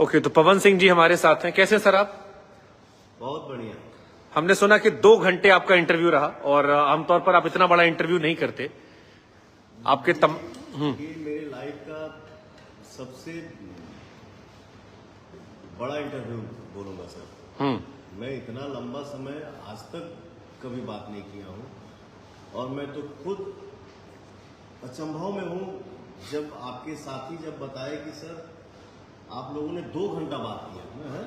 Okay, तो पवन सिंह जी हमारे साथ हैं। कैसे सर आप? बहुत बढ़िया। हमने सुना कि 2 घंटे आपका इंटरव्यू रहा और आमतौर पर आप इतना बड़ा इंटरव्यू नहीं करते। आपके ये मेरे लाइफ का सबसे बड़ा इंटरव्यू बोलूंगा सर। मैं इतना लंबा समय आज तक कभी बात नहीं किया हूं और मैं तो खुद अचंभव में हूं जब आपके साथी जब बताए कि सर आप लोगों ने 2 घंटा बात किया है।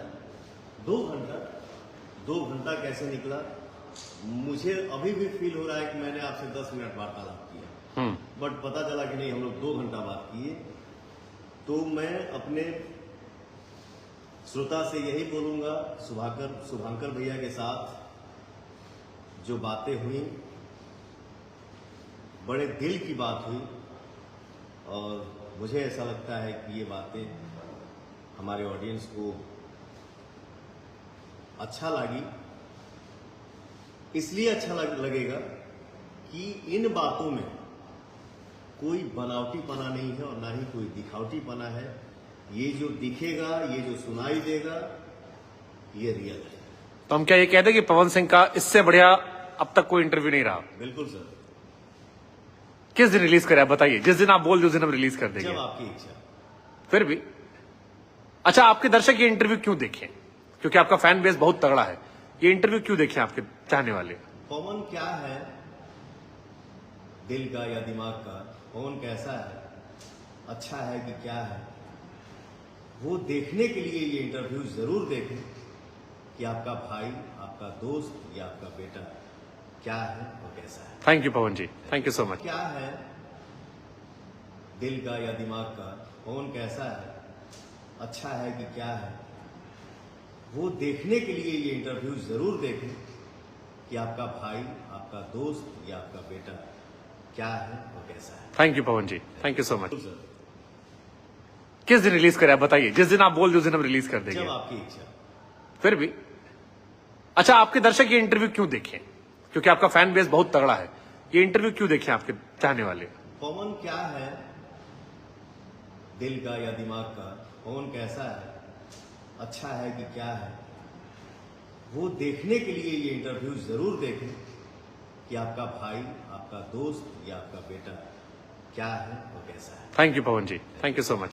2 घंटा कैसे निकला? मुझे अभी भी फील हो रहा है कि मैंने आपसे 10 मिनट वार्तालाप किया, बट पता चला कि नहीं, हम लोग 2 घंटा बात किए। तो मैं अपने श्रोता से यही बोलूंगा, शुभांकर भैया के साथ जो बातें हुई, बड़े दिल की बात हुई और मुझे ऐसा लगता है कि ये बातें हमारे ऑडियंस को अच्छा लगी। इसलिए अच्छा लगेगा कि इन बातों में कोई बनावटीपना नहीं है और ना ही कोई दिखावटीपना है। ये जो दिखेगा, ये जो सुनाई देगा, ये रियल है। तो हम क्या ये कहते हैं कि पवन सिंह का इससे बढ़िया अब तक कोई इंटरव्यू नहीं रहा? बिल्कुल सर। किस दिन रिलीज करें आप बताइए? जिस दिन आप बोल, उस दिन हम रिलीज कर देंगे। जब आपकी इच्छा। फिर भी अच्छा, आपके दर्शक ये इंटरव्यू क्यों देखें? क्योंकि आपका फैन बेस बहुत तगड़ा है। ये इंटरव्यू क्यों देखें आपके चाहने वाले? पवन क्या है, दिल का या दिमाग का? पवन कैसा है, अच्छा है कि क्या है? वो देखने के लिए ये इंटरव्यू जरूर देखें कि आपका भाई, आपका दोस्त या आपका बेटा क्या है और कैसा है। Thank you Pawan ji, thank you so much. क्या है, दिल का या दिमाग का? पवन कैसा है, अच्छा है कि क्या है? वो देखने के लिए ये इंटरव्यू जरूर देखें कि आपका भाई, आपका दोस्त या आपका बेटा क्या है और कैसा है। Thank you Pawan ji, thank you so much. Sir. किस दिन रिलीज करें आप बताइए? जिस दिन आप बोल, उस दिन हम रिलीज कर देंगे। जब आपकी इच्छा। फिर भी अच्छा, आपके दर्शक ये इंटरव्यू क्यों देखें? क्योंकि आपका फैन बेस बहुत तगड़ा है। ये इंटरव्यू क्यों देखें आपके चाहने वाले? पवन क्या है, दिल का या दिमाग का? पवन कैसा है, अच्छा है कि क्या है? वो देखने के लिए ये इंटरव्यू जरूर देखें कि आपका भाई, आपका दोस्त या आपका बेटा क्या है और कैसा है। Thank you Pawan ji, thank you so much.